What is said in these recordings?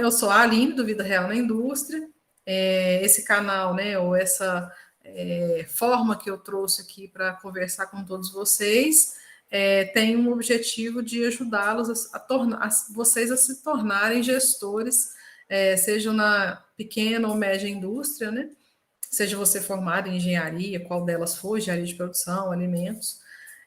Eu sou a Aline, do Vida Real na Indústria. Esse canal, né, ou essa forma que eu trouxe aqui para conversar com todos vocês, tem um objetivo de ajudá-los vocês a se tornarem gestores, seja na pequena ou média indústria, né? Seja você formado em engenharia, qual delas for, engenharia de produção, alimentos.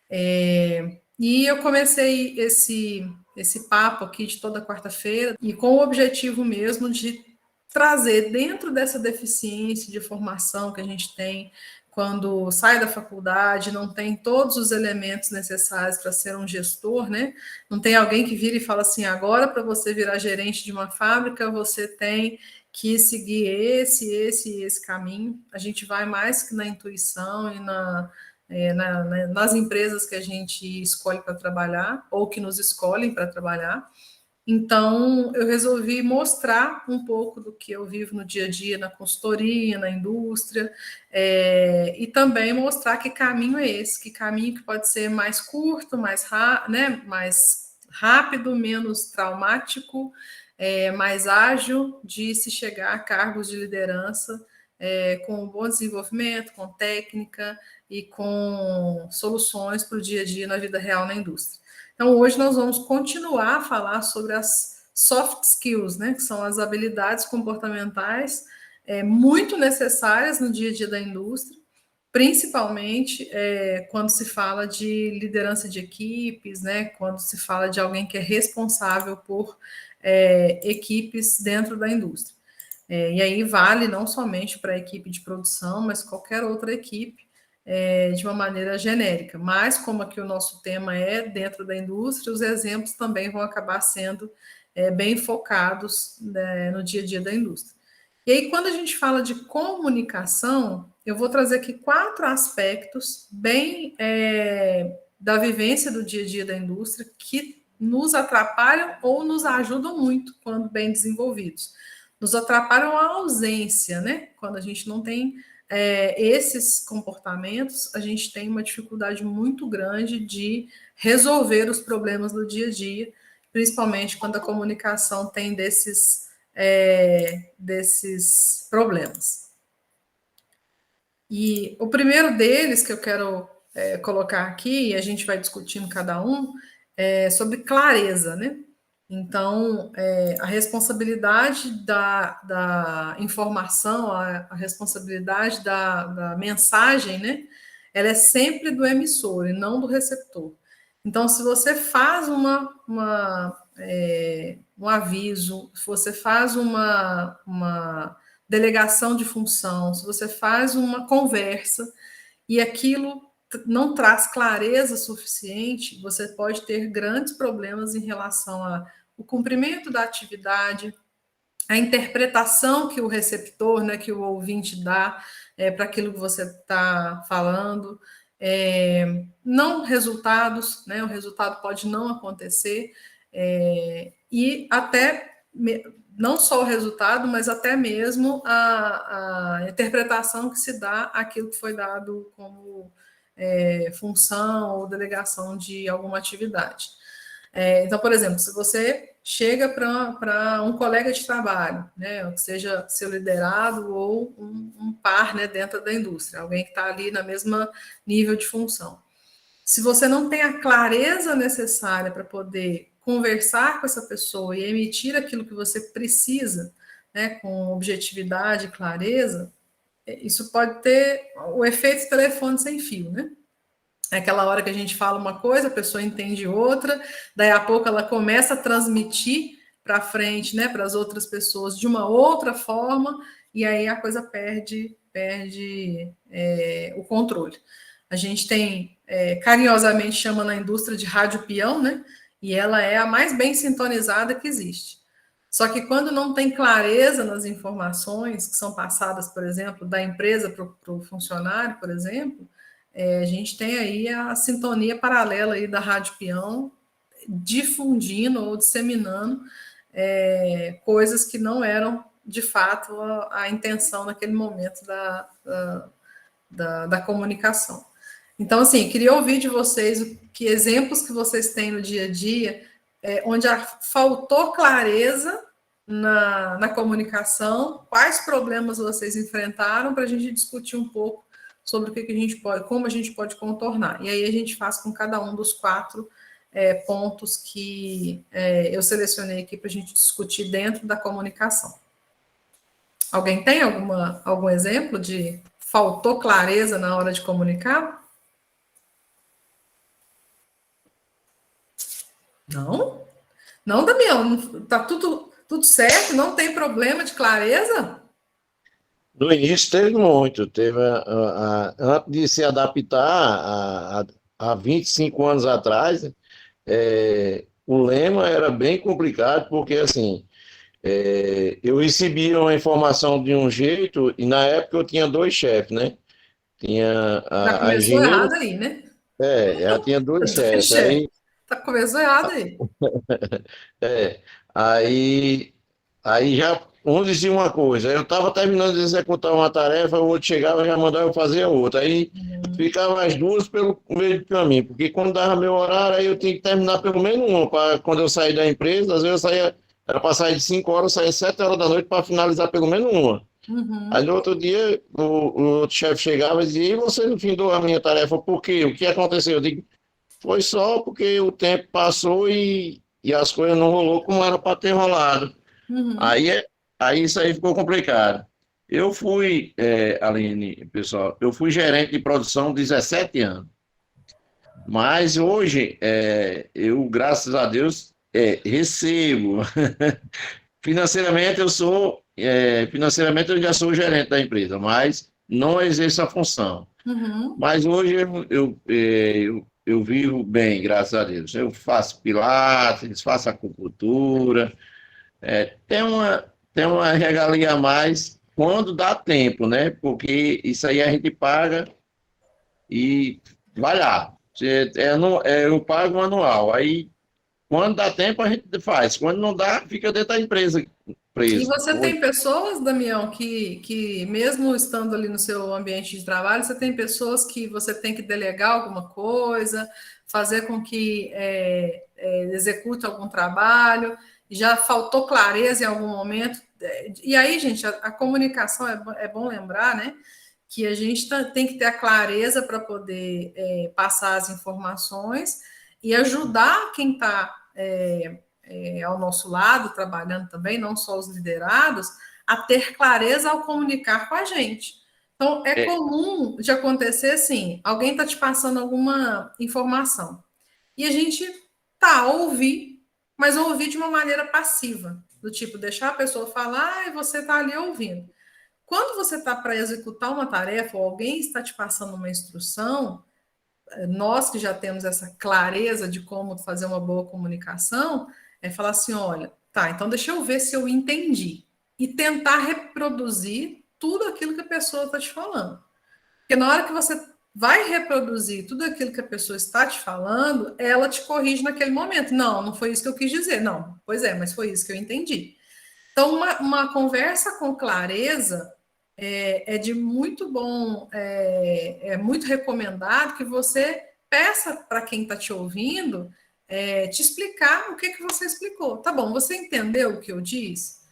E eu comecei esse papo aqui de toda quarta-feira e com o objetivo mesmo de trazer dentro dessa deficiência de formação que a gente tem quando sai da faculdade, não tem todos os elementos necessários para ser um gestor, né? Não tem alguém que vira e fala assim, agora para você virar gerente de uma fábrica, você tem que seguir esse caminho. A gente vai mais que na intuição e nas empresas que a gente escolhe para trabalhar, ou que nos escolhem para trabalhar. Então, eu resolvi mostrar um pouco do que eu vivo no dia a dia, na consultoria, na indústria, e também mostrar que caminho é esse, que caminho que pode ser mais curto, mais rápido, menos traumático, mais ágil de se chegar a cargos de liderança, com bom desenvolvimento, com técnica e com soluções para o dia a dia na vida real na indústria. Então, hoje nós vamos continuar a falar sobre as soft skills, né, que são as habilidades comportamentais muito necessárias no dia a dia da indústria, principalmente quando se fala de liderança de equipes, né, quando se fala de alguém que é responsável por equipes dentro da indústria. E aí vale não somente para a equipe de produção, mas qualquer outra equipe, de uma maneira genérica. Mas, como aqui o nosso tema é dentro da indústria, os exemplos também vão acabar sendo bem focados, né, no dia a dia da indústria. E aí, quando a gente fala de comunicação, eu vou trazer aqui 4 aspectos bem da vivência do dia a dia da indústria que nos atrapalham ou nos ajudam muito quando bem desenvolvidos. Nos atrapalham a ausência, né? Quando a gente não tem esses comportamentos, a gente tem uma dificuldade muito grande de resolver os problemas do dia a dia, principalmente quando a comunicação tem desses problemas. E o primeiro deles que eu quero colocar aqui, e a gente vai discutindo cada um, é sobre clareza, né? Então, a responsabilidade da informação, a responsabilidade da mensagem, né? Ela é sempre do emissor e não do receptor. Então, se você faz um aviso, se você faz uma delegação de função, se você faz uma conversa e aquilo não traz clareza suficiente, você pode ter grandes problemas em relação ao cumprimento da atividade, a interpretação que o receptor, né, que o ouvinte dá para aquilo que você está falando, não resultados, né, o resultado pode não acontecer, e até não só o resultado, mas até mesmo a interpretação que se dá àquilo que foi dado como função ou delegação de alguma atividade. Então, por exemplo, se você chega para um colega de trabalho, né, que seja seu liderado ou um par, né, dentro da indústria, alguém que está ali na mesma nível de função. Se você não tem a clareza necessária para poder conversar com essa pessoa e emitir aquilo que você precisa, né, com objetividade e clareza, isso pode ter o efeito telefone sem fio, né? É aquela hora que a gente fala uma coisa, a pessoa entende outra, daí a pouco ela começa a transmitir para frente, né, para as outras pessoas de uma outra forma, e aí a coisa perde o controle. A gente tem, carinhosamente chama na indústria de rádio peão, né, e ela é a mais bem sintonizada que existe. Só que quando não tem clareza nas informações que são passadas, por exemplo, da empresa para o funcionário, por exemplo, a gente tem aí a sintonia paralela aí da rádio peão difundindo ou disseminando coisas que não eram, de fato, a intenção naquele momento da comunicação. Então, assim, queria ouvir de vocês que exemplos que vocês têm no dia a dia onde faltou clareza na comunicação, quais problemas vocês enfrentaram, para a gente discutir um pouco sobre o que a gente pode, como a gente pode contornar. E aí a gente faz com cada um dos 4 pontos que eu selecionei aqui para a gente discutir dentro da comunicação. Alguém tem algum exemplo de faltou clareza na hora de comunicar? Não? Não, Damião, tá tudo certo, não tem problema de clareza? No início teve muito, antes de se adaptar há 25 anos atrás, o lema era bem complicado, porque assim, eu recebia uma informação de um jeito, e na época eu tinha 2 chefes, né? Tinha Já a começou engenheira, errado aí, né? ela tinha 2 Dois chefes, chefes. Começou errado aí. é, aí, aí já um dizia uma coisa, eu estava terminando de executar uma tarefa, o outro chegava e já mandava eu fazer a outra. Aí ficava as duas pelo meio do caminho, porque quando dava meu horário, aí eu tinha que terminar pelo menos uma, para quando eu sair da empresa, às vezes eu saía, era para sair de 5 horas, eu saía 7 horas da noite para finalizar pelo menos uma. Aí no outro dia, o outro chefe chegava e dizia, e você não findou a minha tarefa, por quê? O que aconteceu? Eu digo, foi só porque o tempo passou e as coisas não rolou como era para ter rolado. Aí, aí isso aí ficou complicado. Eu fui, Aline, pessoal, eu fui gerente de produção 17 anos. Mas hoje, eu, graças a Deus, recebo. Financeiramente, financeiramente eu já sou gerente da empresa, mas não exerço a função. Mas hoje eu vivo bem, graças a Deus. Eu faço pilates, faço acupuntura, tem uma regalia a mais quando dá tempo, né? Porque isso aí a gente paga e vai lá. Eu pago anual. Aí, quando dá tempo, a gente faz. Quando não dá, fica dentro da empresa E preso. você tem pessoas, Damião, que mesmo estando ali no seu ambiente de trabalho, você tem pessoas que você tem que delegar alguma coisa, fazer com que execute algum trabalho, já faltou clareza em algum momento. E aí, gente, a comunicação é bom lembrar, né? Que a gente tem que ter a clareza para poder passar as informações e ajudar quem está ao nosso lado, trabalhando também, não só os liderados, a ter clareza ao comunicar com a gente. Então, é É, comum de acontecer assim: alguém está te passando alguma informação e a gente ouvir, mas ouvir de uma maneira passiva, do tipo, deixar a pessoa falar e você está ali ouvindo. Quando você está para executar uma tarefa ou alguém está te passando uma instrução, nós que já temos essa clareza de como fazer uma boa comunicação, é falar assim: olha, tá, então deixa eu ver se eu entendi. E tentar reproduzir tudo aquilo que a pessoa está te falando. Porque na hora que você vai reproduzir tudo aquilo que a pessoa está te falando, ela te corrige naquele momento. Não, não foi isso que eu quis dizer. Não, pois é, mas foi isso que eu entendi. Então, uma conversa com clareza de muito bom, é muito recomendado que você peça para quem está te ouvindo te explicar o que você explicou. Tá bom, você entendeu o que eu disse?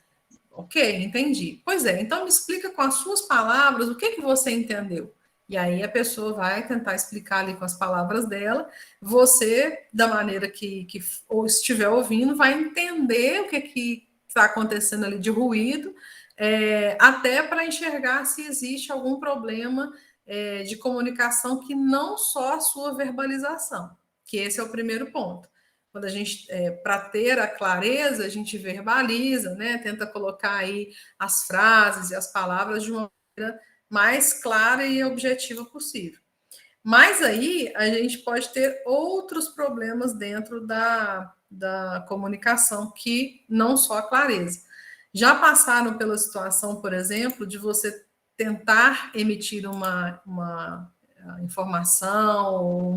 Ok, entendi. Pois é, então me explica com as suas palavras o que você entendeu. E aí a pessoa vai tentar explicar ali com as palavras dela, você, da maneira que ou estiver ouvindo, vai entender o que está acontecendo ali de ruído, até para enxergar se existe algum problema de comunicação que não só a sua verbalização, que esse é o primeiro ponto. Quando a gente, para ter a clareza, a gente verbaliza, né? Tenta colocar aí as frases e as palavras de uma maneira mais clara e objetiva possível. Mas aí a gente pode ter outros problemas dentro da comunicação que não só a clareza. Já passaram pela situação, por exemplo, de você tentar emitir uma informação,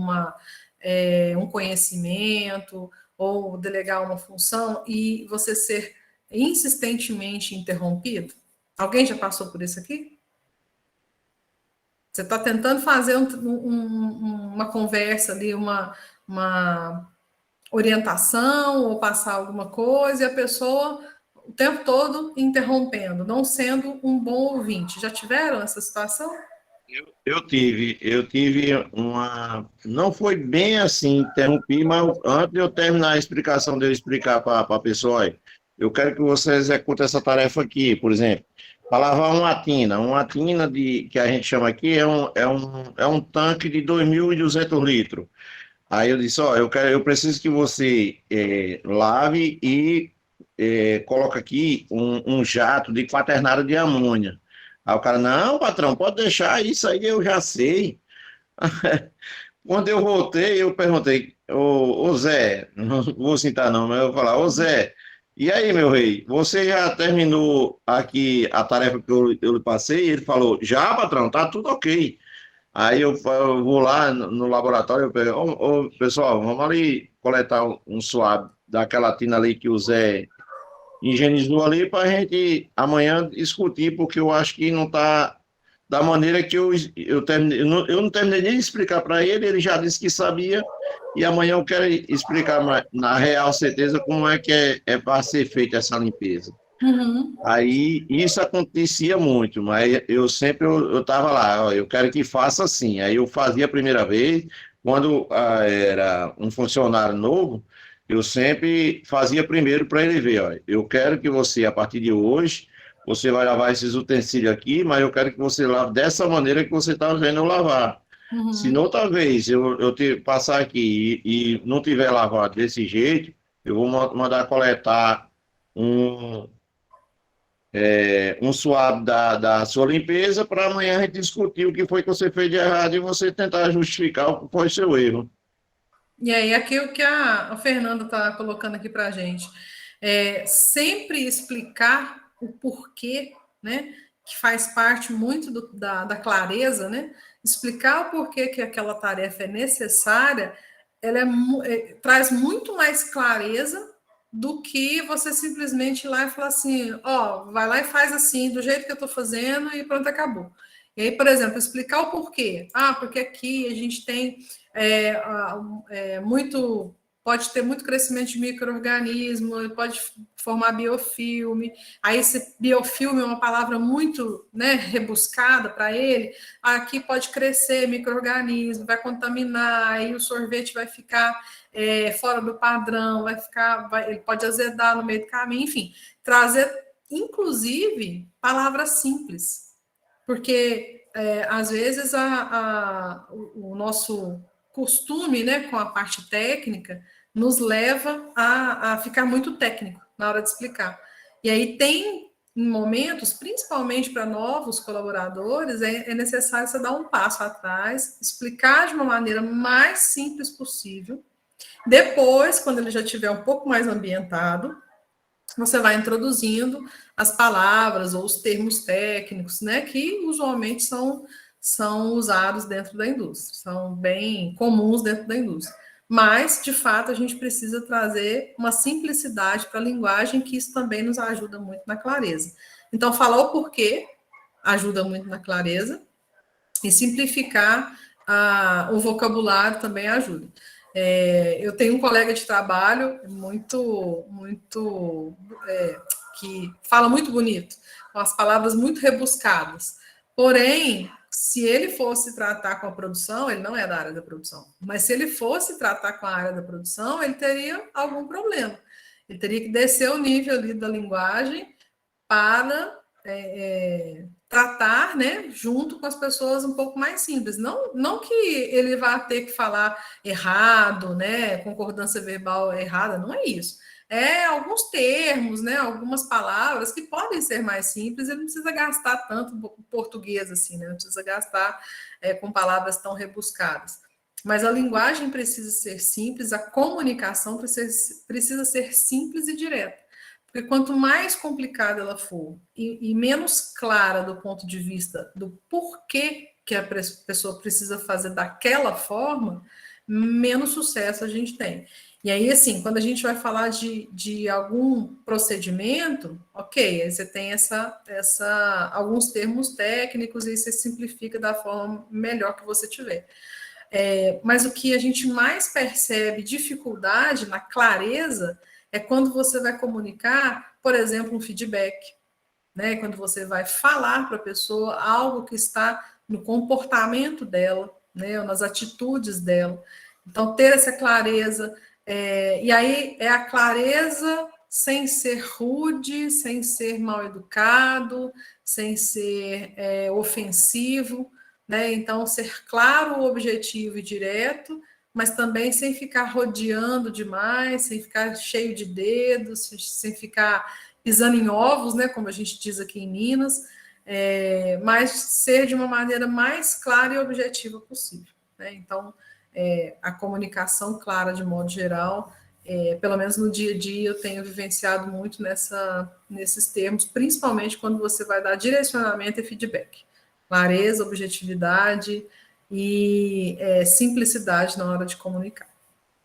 um conhecimento, ou delegar uma função e você ser insistentemente interrompido? Alguém já passou por isso aqui? Você está tentando fazer uma conversa ali, uma orientação ou passar alguma coisa, e a pessoa o tempo todo interrompendo, não sendo um bom ouvinte. Já tiveram essa situação? Eu tive uma. Não foi bem assim, interrompi, mas antes de eu terminar a explicação, de eu explicar para a pessoa, olha, eu quero que você execute essa tarefa aqui, por exemplo, para lavar uma tina que a gente chama aqui é um tanque de 2.200 litros. Aí eu disse, ó, eu preciso que você lave e coloca aqui um jato de quaternário de amônia. Aí o cara, não, patrão, pode deixar, isso aí eu já sei. Quando eu voltei, eu perguntei, ô Zé, não vou citar não, mas eu vou falar, ô Zé, e aí, meu rei, você já terminou aqui a tarefa que eu lhe passei? Ele falou, já, patrão, tá tudo ok. Aí eu vou lá no laboratório, eu pego, ô, pessoal, vamos ali coletar um suave daquela tina ali que o Zé higienizou ali para a gente amanhã discutir, porque eu acho que não está da maneira que eu terminei. Eu não terminei nem de explicar para ele, ele já disse que sabia, e amanhã eu quero explicar na real certeza como é que é para ser feita essa limpeza. Uhum. Aí isso acontecia muito, mas eu sempre eu estava lá, ó, eu quero que faça assim. Aí eu fazia a primeira vez, quando era um funcionário novo, eu sempre fazia primeiro para ele ver, ó, eu quero que você, a partir de hoje, você vai lavar esses utensílios aqui, mas eu quero que você lave dessa maneira que você está vendo eu lavar. Se Uhum. noutra vez eu passar aqui e não tiver lavado desse jeito, eu vou mandar coletar um um suave da sua limpeza para amanhã a gente discutir o que foi que você fez de errado e você tentar justificar o que foi seu erro. E aí, aqui o que a Fernanda está colocando aqui para a gente é sempre explicar o porquê, né? Que faz parte muito da clareza, né? Explicar o porquê que aquela tarefa é necessária, ela traz muito mais clareza do que você simplesmente ir lá e falar assim, ó, vai lá e faz assim, do jeito que eu estou fazendo e pronto, acabou. E aí, por exemplo, explicar o porquê. Ah, porque aqui a gente tem é, muito, pode ter muito crescimento de micro-organismo, pode formar biofilme. Aí esse biofilme é uma palavra muito, né, rebuscada para ele. Aqui pode crescer micro-organismo, vai contaminar, aí o sorvete vai ficar fora do padrão, ele pode azedar no meio do caminho, enfim, trazer, inclusive, palavras simples, porque às vezes o nosso costume, né, com a parte técnica, nos leva a ficar muito técnico na hora de explicar. E aí tem momentos, principalmente para novos colaboradores, é necessário você dar um passo atrás, explicar de uma maneira mais simples possível. Depois, quando ele já estiver um pouco mais ambientado, você vai introduzindo as palavras ou os termos técnicos, né, que usualmente são usados dentro da indústria, são bem comuns dentro da indústria. Mas, de fato, a gente precisa trazer uma simplicidade para a linguagem, que isso também nos ajuda muito na clareza. Então, falar o porquê ajuda muito na clareza, e simplificar o vocabulário também ajuda. Eu tenho um colega de trabalho que fala muito bonito, com as palavras muito rebuscadas. Porém, se ele fosse tratar com a produção, ele não é da área da produção, mas se ele fosse tratar com a área da produção, ele teria algum problema. Ele teria que descer o nível ali da linguagem para tratar, né, junto com as pessoas um pouco mais simples. Não que ele vá ter que falar errado, né, concordância verbal errada, não é isso. É alguns termos, né, algumas palavras que podem ser mais simples, ele não precisa gastar tanto português assim, né, não precisa gastar com palavras tão rebuscadas. Mas a linguagem precisa ser simples, a comunicação precisa ser simples e direta. Porque quanto mais complicada ela for e menos clara do ponto de vista do porquê que a pessoa precisa fazer daquela forma, menos sucesso a gente tem. E aí, assim, quando a gente vai falar de algum procedimento, ok, aí você tem alguns termos técnicos e você simplifica da forma melhor que você tiver. Mas o que a gente mais percebe dificuldade na clareza é quando você vai comunicar, por exemplo, um feedback, né? Quando você vai falar para a pessoa algo que está no comportamento dela, né? Ou nas atitudes dela. Então, ter essa clareza, e aí é a clareza sem ser rude, sem ser mal educado, sem ser ofensivo, né? Então, ser claro, objetivo e direto, mas também sem ficar rodeando demais, sem ficar cheio de dedos, sem ficar pisando em ovos, né? Como a gente diz aqui em Minas, mas ser de uma maneira mais clara e objetiva possível, né? Então, a comunicação clara, de modo geral, pelo menos no dia a dia, eu tenho vivenciado muito nesses termos, principalmente quando você vai dar direcionamento e feedback. Clareza, objetividade e simplicidade na hora de comunicar.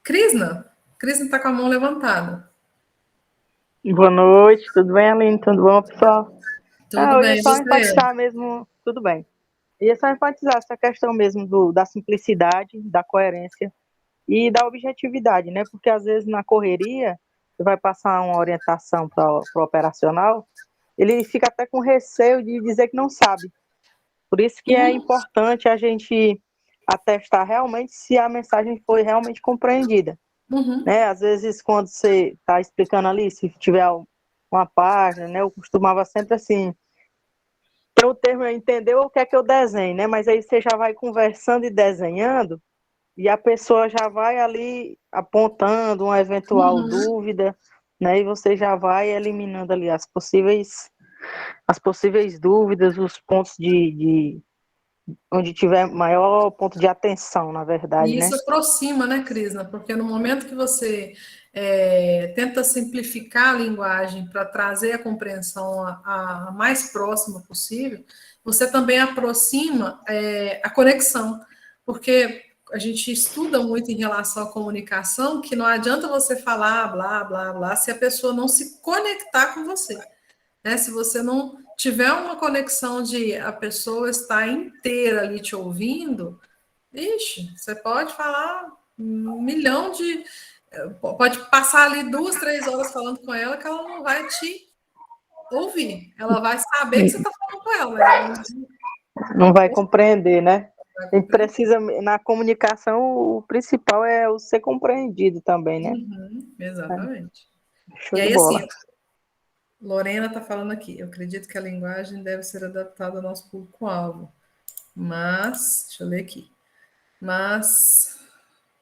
Krisna está com a mão levantada. Boa noite, tudo bem, Aline? Tudo bom, pessoal? Tudo Eu ia bem, só você? enfatizar mesmo, tudo bem. Eu ia só enfatizar essa questão mesmo da simplicidade, da coerência e da objetividade, né? Porque às vezes na correria, você vai passar uma orientação para o operacional, ele fica até com receio de dizer que não sabe. Por isso que é importante a gente atestar realmente se a mensagem foi realmente compreendida. Né? Às vezes, quando você está explicando ali, se tiver uma página, né? Eu costumava sempre assim, para o termo entender o que é que eu desenho, né? Mas aí você já vai conversando e desenhando, e a pessoa já vai ali apontando uma eventual dúvida, né? E você já vai eliminando ali as possíveis dúvidas, os pontos onde tiver maior ponto de atenção, na verdade, E né? isso aproxima, né, Krisna? Porque no momento que você tenta simplificar a linguagem para trazer a compreensão a mais próxima possível, você também aproxima a conexão. Porque a gente estuda muito em relação à comunicação que não adianta você falar blá, blá, blá, se a pessoa não se conectar com você. Né? Se você não tiver uma conexão de a pessoa estar inteira ali te ouvindo, ixi, você pode falar um milhão de. Pode passar ali 2, 3 horas falando com ela que ela não vai te ouvir. Ela vai saber que você está falando com ela, mas ela não vai compreender, né? vai A gente compreender. precisa, na comunicação, o principal é o ser compreendido também, né? Exatamente. Show E de aí, bola. assim, Lorena está falando aqui. Eu acredito que a linguagem deve ser adaptada ao nosso público-alvo. Mas, deixa eu ler aqui. Mas,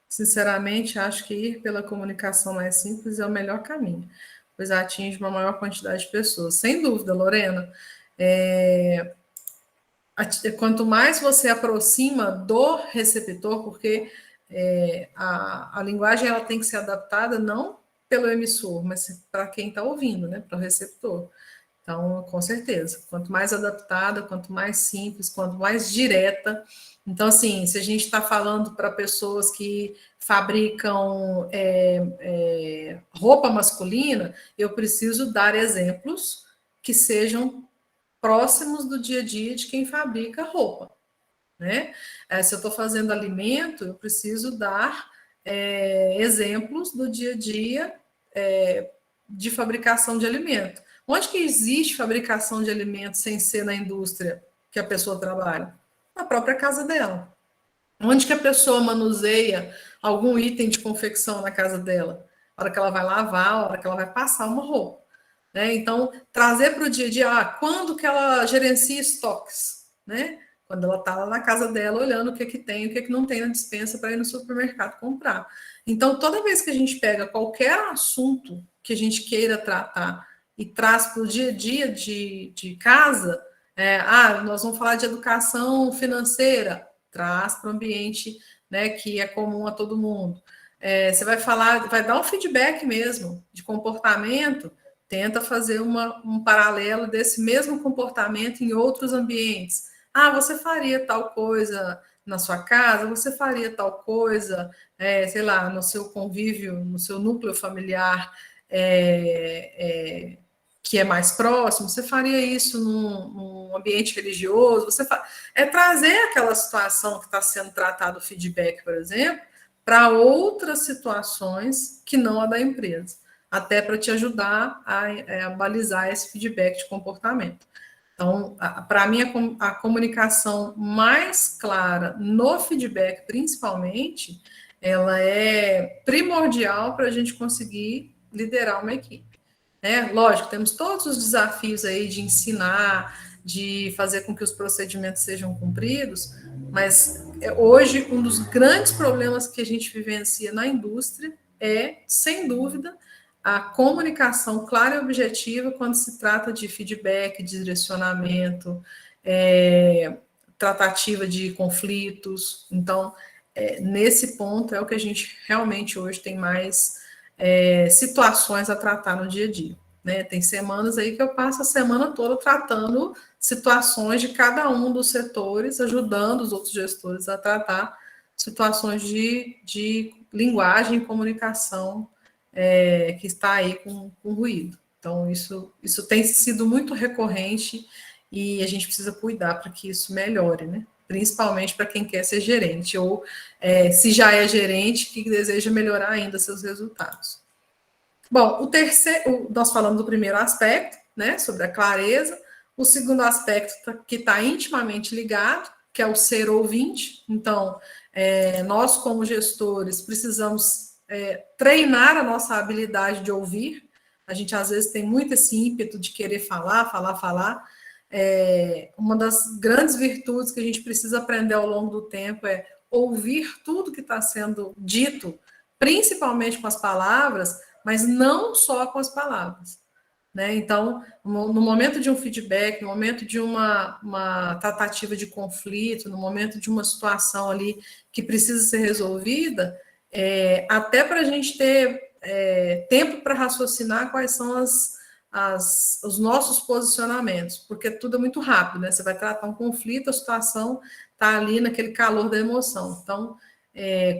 sinceramente, acho que ir pela comunicação mais simples é o melhor caminho, pois atinge uma maior quantidade de pessoas. Sem dúvida, Lorena. Quanto mais você aproxima do receptor, porque a linguagem ela tem que ser adaptada não pelo emissor, mas para quem está ouvindo, né, para o receptor. Então, com certeza, quanto mais adaptada, quanto mais simples, quanto mais direta. Então, assim, se a gente está falando para pessoas que fabricam roupa masculina, eu preciso dar exemplos que sejam próximos do dia a dia de quem fabrica roupa, né? Se eu estou fazendo alimento, eu preciso dar exemplos do dia a dia de fabricação de alimento. Onde que existe fabricação de alimentos sem ser na indústria que a pessoa trabalha? Na própria casa dela. Onde que a pessoa manuseia algum item de confecção na casa dela? A hora que ela vai lavar, a hora que ela vai passar uma roupa. Né? Então, trazer para o dia a dia, quando que ela gerencia estoques, né? Quando ela está lá na casa dela, olhando o que tem, o que não tem na despensa para ir no supermercado comprar. Então, toda vez que a gente pega qualquer assunto que a gente queira tratar e traz para o dia a dia de casa, nós vamos falar de educação financeira, traz para o ambiente, né, que é comum a todo mundo. Você vai falar, vai dar um feedback mesmo de comportamento, tenta fazer um paralelo desse mesmo comportamento em outros ambientes. Você faria tal coisa na sua casa, você faria tal coisa, sei lá, no seu convívio, no seu núcleo familiar que é mais próximo, você faria isso num ambiente religioso, trazer aquela situação que está sendo tratado o feedback, por exemplo, para outras situações que não a da empresa. até para te ajudar a balizar esse feedback de comportamento. Então, para mim, a comunicação mais clara no feedback, principalmente, ela é primordial para a gente conseguir liderar uma equipe. Né? Lógico, temos todos os desafios aí de ensinar, de fazer com que os procedimentos sejam cumpridos, mas hoje um dos grandes problemas que a gente vivencia na indústria é, sem dúvida, a comunicação clara e objetiva quando se trata de feedback, de direcionamento, tratativa de conflitos. Então, nesse ponto é o que a gente realmente hoje tem mais situações a tratar no dia a dia. Né? Tem semanas aí que eu passo a semana toda tratando situações de cada um dos setores, ajudando os outros gestores a tratar situações de linguagem e comunicação que está aí com ruído. Então, isso tem sido muito recorrente e a gente precisa cuidar para que isso melhore, né? Principalmente para quem quer ser gerente, ou se já é gerente, que deseja melhorar ainda seus resultados. Bom, o terceiro, nós falamos do primeiro aspecto, né, sobre a clareza. O segundo aspecto que está intimamente ligado, que é o ser ouvinte. Então, nós, como gestores, precisamos treinar a nossa habilidade de ouvir. A gente, às vezes, tem muito esse ímpeto de querer falar. Uma das grandes virtudes que a gente precisa aprender ao longo do tempo é ouvir tudo que está sendo dito, principalmente com as palavras, mas não só com as palavras. Né? Então, no momento de um feedback, no momento de uma tratativa de conflito, no momento de uma situação ali que precisa ser resolvida, até para a gente ter tempo para raciocinar quais são os nossos posicionamentos, porque tudo é muito rápido, né? Você vai tratar um conflito, a situação está ali naquele calor da emoção. Então,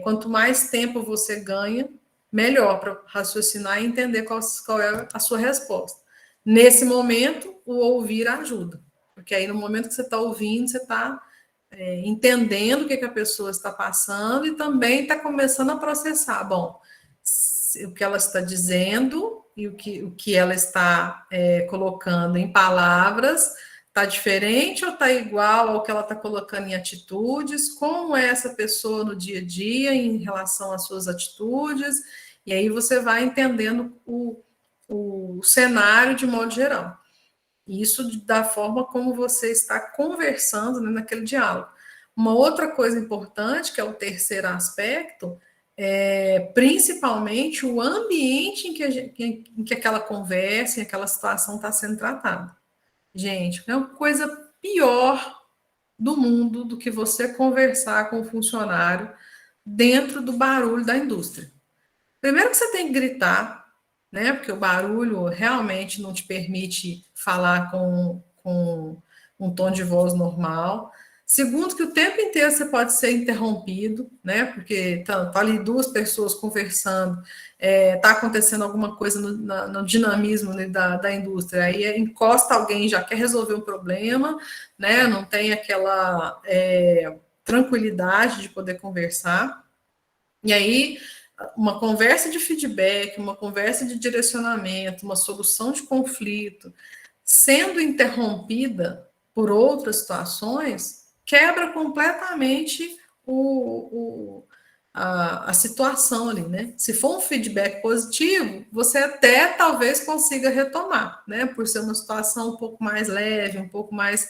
quanto mais tempo você ganha, melhor para raciocinar e entender qual é a sua resposta. Nesse momento, o ouvir ajuda, porque aí no momento que você está ouvindo, você está entendendo o que a pessoa está passando e também está começando a processar. Bom, o que ela está dizendo e o que ela está colocando em palavras está diferente ou está igual ao que ela está colocando em atitudes? Como é essa pessoa no dia a dia em relação às suas atitudes? E aí você vai entendendo o cenário de modo geral. Isso da forma como você está conversando, né, naquele diálogo. Uma outra coisa importante, que é o terceiro aspecto, principalmente o ambiente em que aquela conversa, em aquela situação está sendo tratada. Gente, não é uma coisa pior do mundo do que você conversar com o funcionário dentro do barulho da indústria. Primeiro que você tem que gritar, né? Porque o barulho realmente não te permite falar com um tom de voz normal. Segundo, que o tempo inteiro você pode ser interrompido, né? Porque tá ali duas pessoas conversando, tá acontecendo alguma coisa no dinamismo, né, da indústria, aí encosta alguém, já quer resolver um problema, né? Não tem aquela tranquilidade de poder conversar. E aí, uma conversa de feedback, uma conversa de direcionamento, uma solução de conflito, sendo interrompida por outras situações, quebra completamente a situação ali, né? Se for um feedback positivo, você até talvez consiga retomar, né? Por ser uma situação um pouco mais leve, um pouco mais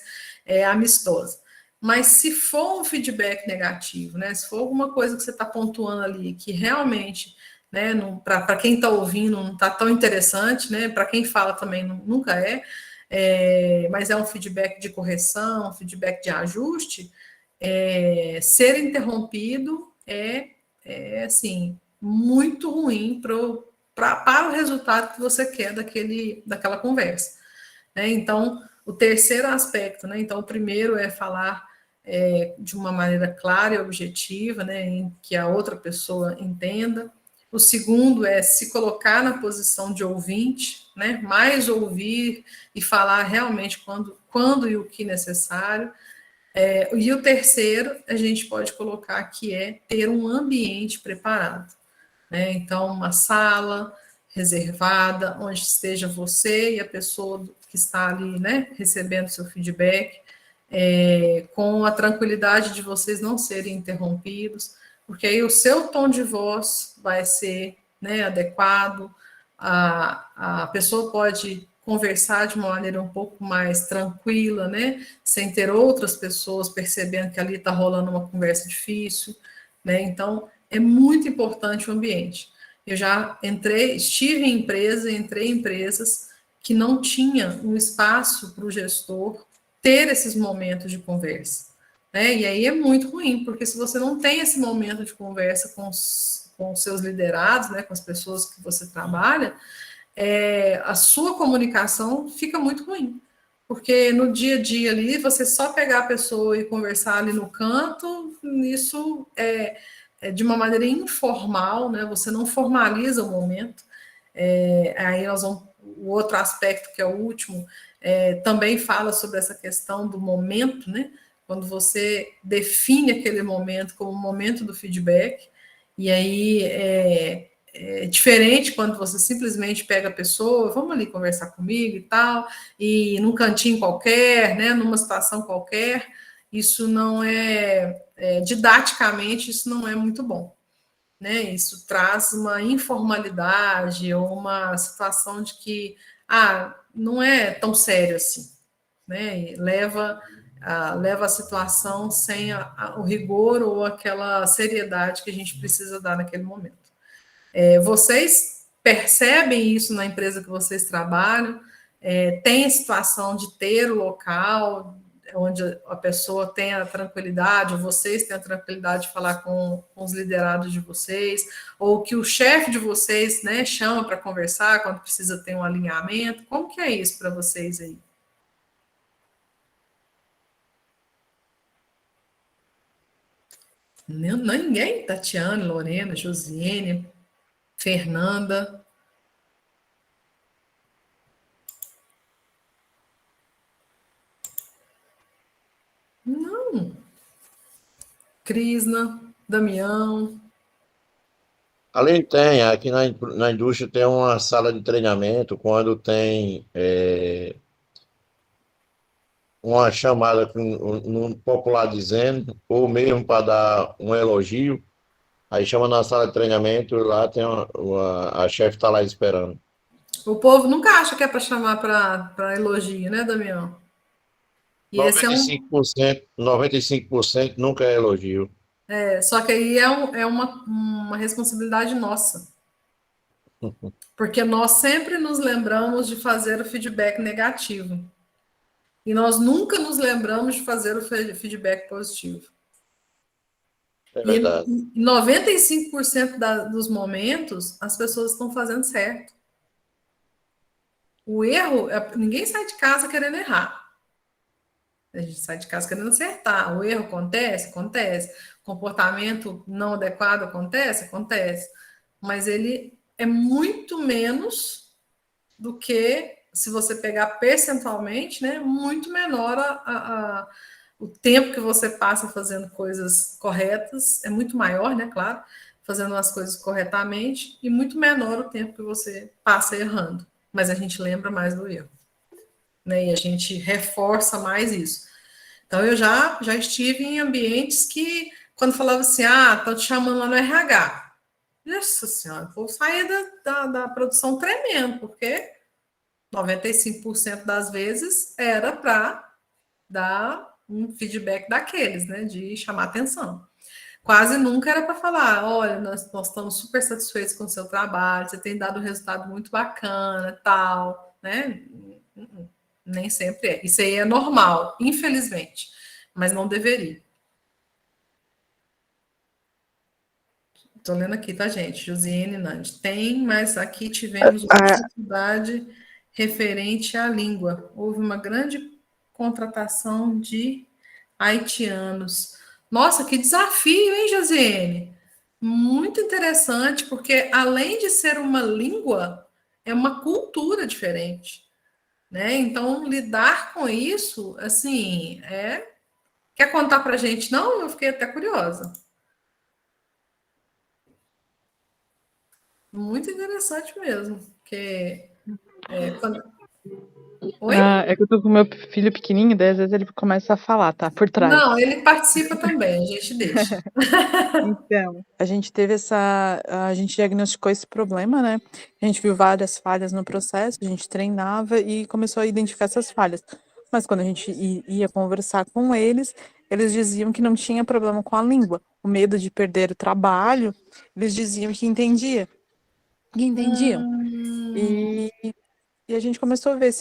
amistosa. Mas se for um feedback negativo, né? Se for alguma coisa que você está pontuando ali que realmente, né, para quem está ouvindo não está tão interessante, né? Para quem fala também nunca mas é um feedback de correção, um feedback de ajuste, ser interrompido assim, muito ruim para o resultado que você quer daquela conversa. Né? Então, o terceiro aspecto, né? Então, o primeiro é falar de uma maneira clara e objetiva, né? Em que a outra pessoa entenda. O segundo é se colocar na posição de ouvinte, né? Mais ouvir e falar realmente quando e o que necessário. E o terceiro, a gente pode colocar que é ter um ambiente preparado. Né? Então, uma sala, reservada, onde esteja você e a pessoa que está ali, né, recebendo seu feedback, com a tranquilidade de vocês não serem interrompidos, porque aí o seu tom de voz vai ser, né, adequado, a pessoa pode conversar de uma maneira um pouco mais tranquila, né, sem ter outras pessoas percebendo que ali está rolando uma conversa difícil, né, então é muito importante o ambiente. Eu já estive em entrei em empresas que não tinha um espaço para o gestor ter esses momentos de conversa, né? E aí é muito ruim, porque se você não tem esse momento de conversa com os seus liderados, né, com as pessoas que você trabalha, a sua comunicação fica muito ruim. Porque no dia a dia ali, você só pegar a pessoa e conversar ali no canto, isso de uma maneira informal, né? Você não formaliza o momento. Aí nós vamos, o outro aspecto, que é o último, também fala sobre essa questão do momento, né? Quando você define aquele momento como o momento do feedback, e aí é diferente quando você simplesmente pega a pessoa, vamos ali conversar comigo e tal, e num cantinho qualquer, né, numa situação qualquer, isso não didaticamente, isso não é muito bom, né? Isso traz uma informalidade ou uma situação de que, não é tão sério assim, né? E leva a situação sem o rigor ou aquela seriedade que a gente precisa dar naquele momento. Vocês percebem isso na empresa que vocês trabalham? Tem a situação de ter o local onde a pessoa tem a tranquilidade, ou vocês têm a tranquilidade de falar com os liderados de vocês, ou que o chefe de vocês, né, chama para conversar quando precisa ter um alinhamento? Como que é isso para vocês aí? Ninguém? Tatiana, Lorena, Josiane, Fernanda. Não. Crisna, Damião. Além tem, aqui na indústria tem uma sala de treinamento, quando tem uma chamada com um popular dizendo, ou mesmo para dar um elogio, aí chama na sala de treinamento, lá tem a chefe está lá esperando. O povo nunca acha que é para chamar para elogio, né, Damião? E esse é um. 95% nunca é elogio. Só que aí é uma responsabilidade nossa. Porque nós sempre nos lembramos de fazer o feedback negativo. E nós nunca nos lembramos de fazer o feedback positivo. É E verdade. em 95% dos momentos, as pessoas estão fazendo certo. O erro, ninguém sai de casa querendo errar. A gente sai de casa querendo acertar. O erro acontece? Acontece. Comportamento não adequado acontece? Acontece. Mas ele é muito menos do que, se você pegar percentualmente, né, muito menor o tempo que você passa fazendo coisas corretas, é muito maior, né, claro, fazendo as coisas corretamente, e muito menor o tempo que você passa errando. Mas a gente lembra mais do erro, né, e a gente reforça mais isso. Então, eu já estive em ambientes que, quando falava assim, estão te chamando lá no RH. Nossa senhora, vou sair da produção tremendo, porque 95% das vezes era para dar um feedback daqueles, né, de chamar atenção. Quase nunca era para falar, olha, nós estamos super satisfeitos com o seu trabalho, você tem dado um resultado muito bacana, tal, né? Nem sempre é. Isso aí é normal, infelizmente, mas não deveria. Estou lendo aqui, tá, gente? Josiane Nandi. Tem, mas aqui tivemos uma dificuldade referente à língua. Houve uma grande contratação de haitianos. Nossa, que desafio, hein, Josiane? Muito interessante, porque além de ser uma língua, é uma cultura diferente, né? Então, lidar com isso, assim, Quer contar para a gente? Não, eu fiquei até curiosa. Muito interessante mesmo. Porque, quando... Oi? É que eu tô com meu filho pequenininho, daí às vezes ele começa a falar, tá? Por trás. Não, ele participa também, a gente deixa. Então, a gente teve a gente diagnosticou esse problema, né? A gente viu várias falhas no processo, a gente treinava e começou a identificar essas falhas. Mas quando a gente ia conversar com eles, eles diziam que não tinha problema com a língua. O medo de perder o trabalho, eles diziam que entendiam. E, e a gente começou a ver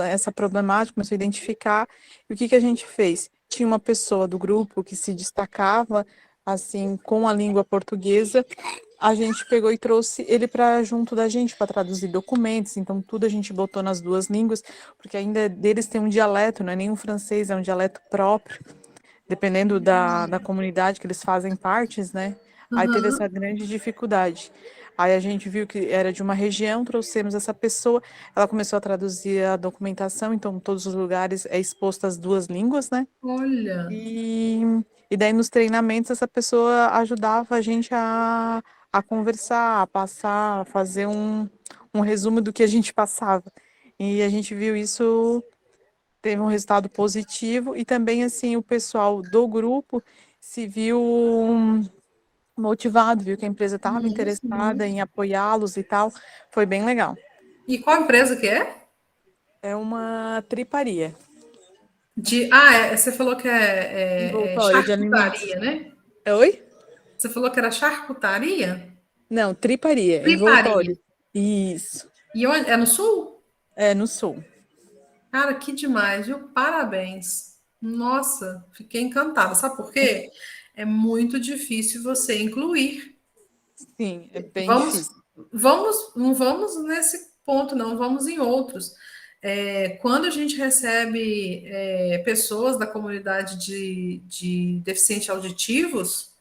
essa problemática, começou a identificar. E o que que a gente fez? Tinha uma pessoa do grupo que se destacava assim com a língua portuguesa. A gente pegou e trouxe ele para junto da gente para traduzir documentos. Então tudo a gente botou nas duas línguas, porque ainda deles tem um dialeto, não é nem um francês, é um dialeto próprio, dependendo da comunidade que eles fazem partes, né? Aí teve essa grande dificuldade. Aí a gente viu que era de uma região, trouxemos essa pessoa, ela começou a traduzir a documentação, então todos os lugares é exposto as duas línguas, né? Olha, E, e daí nos treinamentos essa pessoa ajudava a gente a conversar, a passar, a fazer um resumo do que a gente passava. E a gente viu isso, teve um resultado positivo, e também assim o pessoal do grupo se viu motivado, viu que a empresa estava nossa, interessada em apoiá-los e tal. Foi bem legal. e qual empresa que é? É uma triparia, Você falou que é envoltório de alimentos. charcutaria, né? Oi? Você falou que era charcutaria? Não, triparia, Triparia. envoltório. Isso. E onde? É no sul? É no sul. Cara, que demais, viu? Parabéns. Nossa, fiquei encantada. Sabe por quê? É muito difícil você incluir. Sim, é bem Vamos, difícil. não vamos nesse ponto, não, vamos em outros. Quando a gente recebe pessoas da comunidade de deficientes auditivos,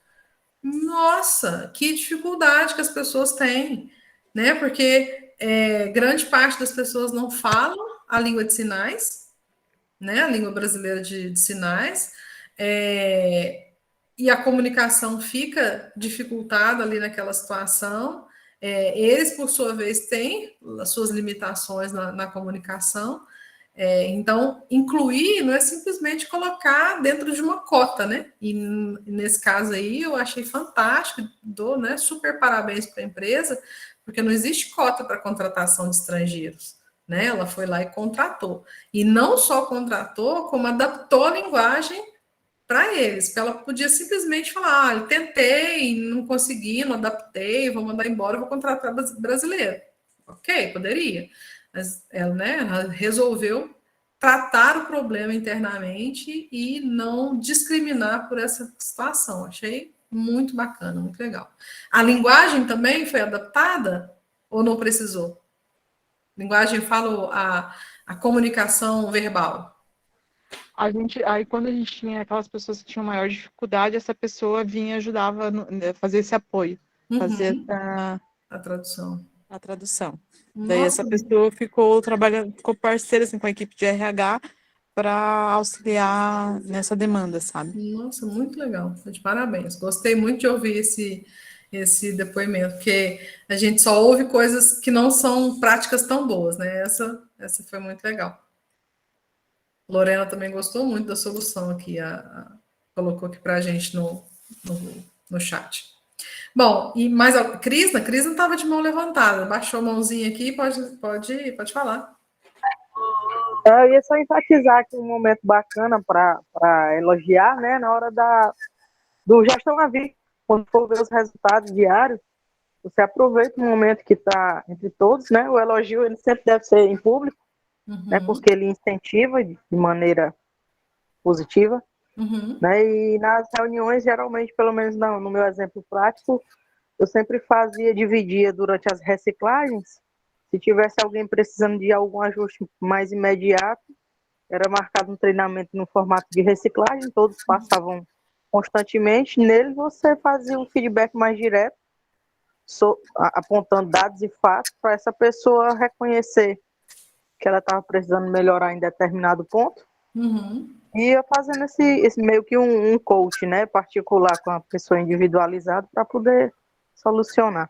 nossa, que dificuldade que as pessoas têm, né? Porque grande parte das pessoas não falam a língua de sinais, né? A língua brasileira de sinais, e a comunicação fica dificultada ali naquela situação. Eles, por sua vez, têm as suas limitações na comunicação. Então, incluir não é simplesmente colocar dentro de uma cota, né? E nesse caso aí, eu achei fantástico, dou, né, super parabéns para a empresa, porque não existe cota para contratação de estrangeiros, né? Ela foi lá e contratou. E não só contratou, como adaptou a linguagem para eles, porque ela podia simplesmente falar: eu tentei, não consegui, não adaptei, vou mandar embora, vou contratar brasileiro. Ok, poderia. Mas ela, né, ela resolveu tratar o problema internamente e não discriminar por essa situação. Achei muito bacana, muito legal. A linguagem também foi adaptada ou não precisou? Linguagem, falo a comunicação verbal. Aí quando a gente tinha aquelas pessoas que tinham maior dificuldade, essa pessoa vinha e ajudava a fazer esse apoio, fazer A tradução. a tradução. Daí Nossa, essa pessoa ficou trabalhando, ficou parceira assim, com a equipe de RH para auxiliar nessa demanda, sabe? nossa, muito legal. De parabéns. Gostei muito de ouvir esse depoimento, porque a gente só ouve coisas que não são práticas tão boas, né? Essa foi muito legal. Lorena também gostou muito da solução aqui, colocou aqui para a gente no chat. Bom, e mais a Crisna estava de mão levantada, baixou a mãozinha aqui, pode falar. Eu ia só enfatizar aqui um momento bacana para elogiar, né? Na hora do Gestão na Vida, quando for ver os resultados diários, você aproveita o momento que está entre todos, né? O elogio ele sempre deve ser em público, né? Porque ele incentiva de maneira positiva, né? E nas reuniões, geralmente, pelo menos no meu exemplo prático, eu sempre dividia durante as reciclagens. Se tivesse alguém precisando de algum ajuste mais imediato, era marcado um treinamento no formato de reciclagem, todos passavam constantemente. Nele, você fazia um feedback mais direto, apontando dados e fatos para essa pessoa reconhecer que ela estava precisando melhorar em determinado ponto. E ia fazendo esse meio que um coach, né, particular com a pessoa individualizada para poder solucionar.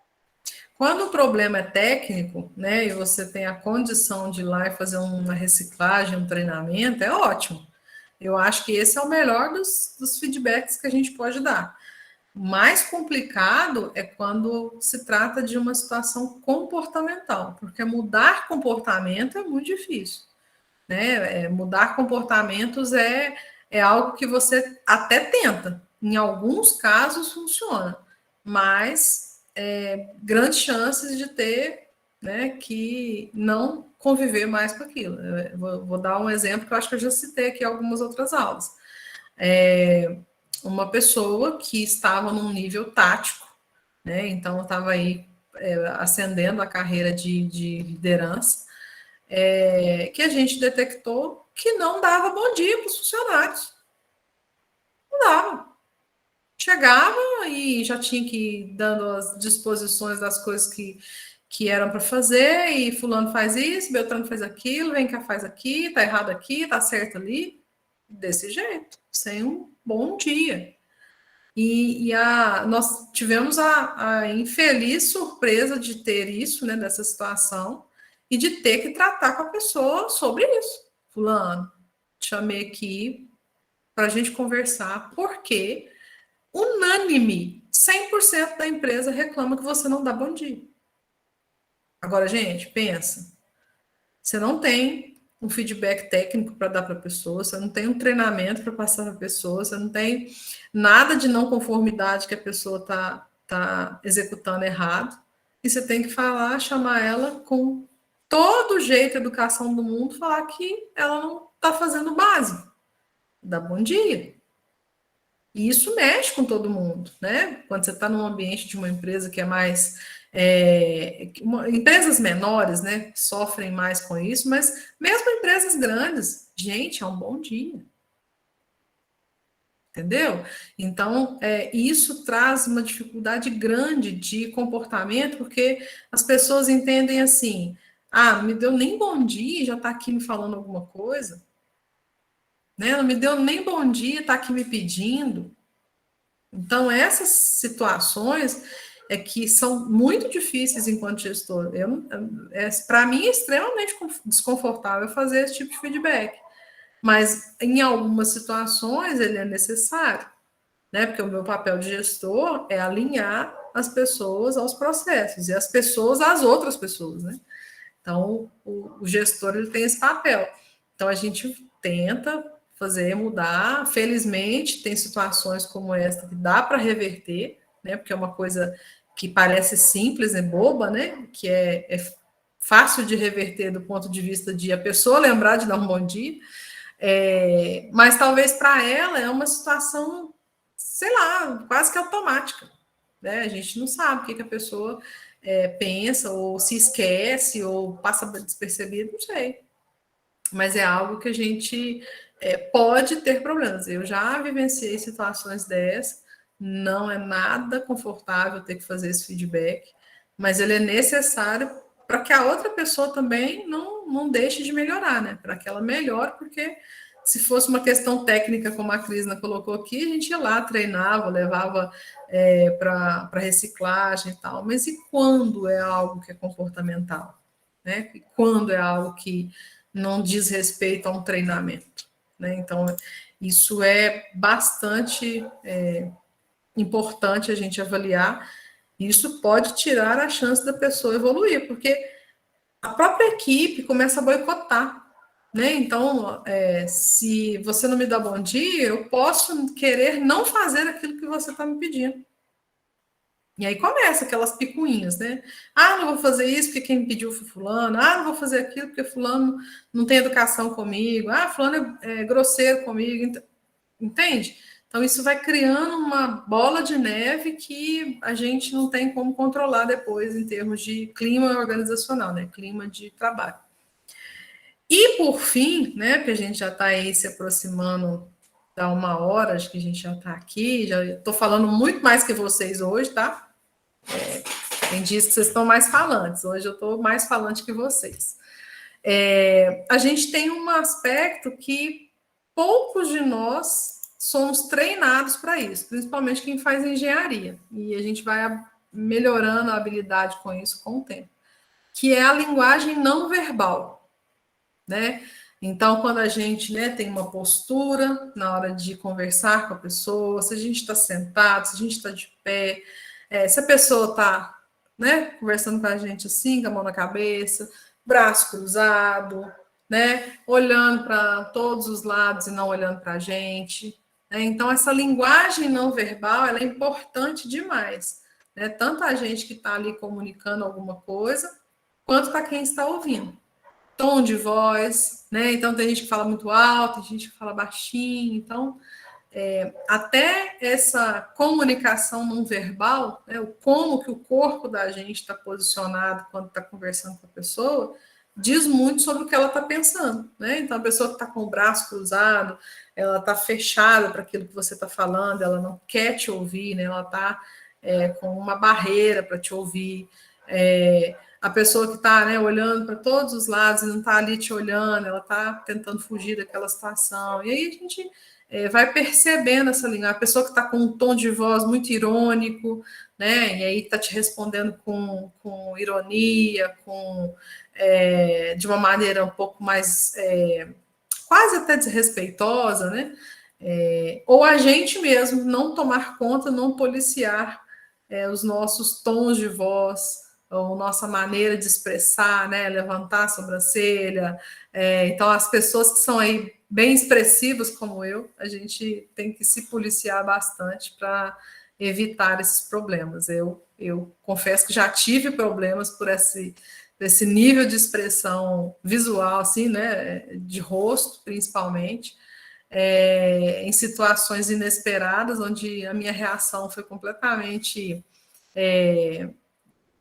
Quando o problema é técnico, né, e você tem a condição de ir lá e fazer uma reciclagem, um treinamento, é ótimo. Eu acho que esse é o melhor dos feedbacks que a gente pode dar. O mais complicado é quando se trata de uma situação comportamental, porque mudar comportamento é muito difícil, né? Mudar comportamentos é algo que você até tenta, em alguns casos funciona, mas grandes chances de ter, né, que não conviver mais com aquilo. Eu vou dar um exemplo que eu acho que eu já citei aqui em algumas outras aulas. Uma pessoa que estava num nível tático, né? Então estava aí ascendendo a carreira de liderança, que a gente detectou que não dava bom dia para os funcionários. Não dava. Chegava e já tinha que ir dando as disposições das coisas que eram para fazer, e fulano faz isso, Beltrano faz aquilo, vem cá, faz aqui, tá errado aqui, tá certo ali, desse jeito, sem um bom dia. Nós tivemos a infeliz surpresa de ter isso, né, dessa situação, e de ter que tratar com a pessoa sobre isso. Fulano, te chamei aqui para a gente conversar, porque unânime, 100% da empresa reclama que você não dá bom dia. Agora, gente, pensa, você não tem um feedback técnico para dar para a pessoa, você não tem um treinamento para passar para a pessoa, você não tem nada de não conformidade que a pessoa tá executando errado, e você tem que falar, chamar ela com todo o jeito de educação do mundo, falar que ela não está fazendo o básico, dá bom dia. E isso mexe com todo mundo, né? Quando você está num ambiente de uma empresa que é mais. Empresas menores, né, sofrem mais com isso, mas mesmo empresas grandes, gente, é um bom dia. Entendeu? Então, isso traz uma dificuldade grande de comportamento, porque as pessoas entendem assim: ah, não me deu nem bom dia, já está aqui me falando alguma coisa, né? Não me deu nem bom dia, está aqui me pedindo. Então, essas situações que são muito difíceis enquanto gestor. Para mim, é extremamente desconfortável fazer esse tipo de feedback. Mas, em algumas situações, ele é necessário, né? Porque o meu papel de gestor é alinhar as pessoas aos processos, e as pessoas às outras pessoas, né? Então, o gestor ele tem esse papel. Então, a gente tenta fazer mudar. Felizmente, tem situações como esta que dá para reverter, né? Porque é uma coisa que parece simples, né? Boba, né? Que é fácil de reverter do ponto de vista de a pessoa lembrar de dar um bom dia. Mas talvez para ela é uma situação, sei lá, quase que automática, né? A gente não sabe o que a pessoa pensa, ou se esquece, ou passa despercebido, não sei. Mas é algo que a gente pode ter problemas. Eu já vivenciei situações dessas, não é nada confortável ter que fazer esse feedback, mas ele é necessário para que a outra pessoa também não deixe de melhorar, né? Para que ela melhore, porque se fosse uma questão técnica, como a Crisna colocou aqui, a gente ia lá, treinava, levava para reciclagem e tal. Mas e quando é algo que é comportamental? Né? E quando é algo que não diz respeito a um treinamento? Né? Então, isso é bastante importante a gente avaliar. Isso pode tirar a chance da pessoa evoluir, porque a própria equipe começa a boicotar. Né? Então, se você não me dá bom dia, eu posso querer não fazer aquilo que você está me pedindo. E aí começa aquelas picuinhas, né? Ah, não vou fazer isso porque quem me pediu foi fulano. Ah, não vou fazer aquilo porque fulano não tem educação comigo. Ah, fulano é grosseiro comigo. Entende? Então, isso vai criando uma bola de neve que a gente não tem como controlar depois em termos de clima organizacional, né? Clima de trabalho. E, por fim, né, porque a gente já está aí se aproximando da 1 hora, acho que a gente já está aqui, já estou falando muito mais que vocês hoje, tá? Tem dias que vocês estão mais falantes, hoje eu estou mais falante que vocês. A gente tem um aspecto que poucos de nós somos treinados para isso, principalmente quem faz engenharia. E a gente vai melhorando a habilidade com isso com o tempo, que é a linguagem não verbal, né? Então, quando a gente, né, tem uma postura na hora de conversar com a pessoa, se a gente está sentado, se a gente está de pé, se a pessoa está, né, conversando com a gente assim, com a mão na cabeça, braço cruzado, né, olhando para todos os lados e não olhando para a gente, né? Então, essa linguagem não verbal, ela é importante demais, né? Tanto a gente que está ali comunicando alguma coisa, quanto para quem está ouvindo. Tom de voz, né? Então tem gente que fala muito alto, tem gente que fala baixinho. Então, até essa comunicação não verbal, né? O como que o corpo da gente está posicionado quando está conversando com a pessoa, diz muito sobre o que ela está pensando, né? Então a pessoa que está com o braço cruzado, ela está fechada para aquilo que você está falando, ela não quer te ouvir, né? Ela está com uma barreira para te ouvir. A pessoa que está, né, olhando para todos os lados e não está ali te olhando, ela está tentando fugir daquela situação. E aí a gente vai percebendo essa linguagem. A pessoa que está com um tom de voz muito irônico, né, e aí está te respondendo com ironia, de uma maneira um pouco mais, quase até desrespeitosa, né? Ou a gente mesmo não tomar conta, não policiar os nossos tons de voz, ou nossa maneira de expressar, né, levantar a sobrancelha. Então, as pessoas que são aí bem expressivas como eu, a gente tem que se policiar bastante para evitar esses problemas. Eu confesso que já tive problemas por esse nível de expressão visual, assim, né, de rosto, principalmente, em situações inesperadas, onde a minha reação foi completamente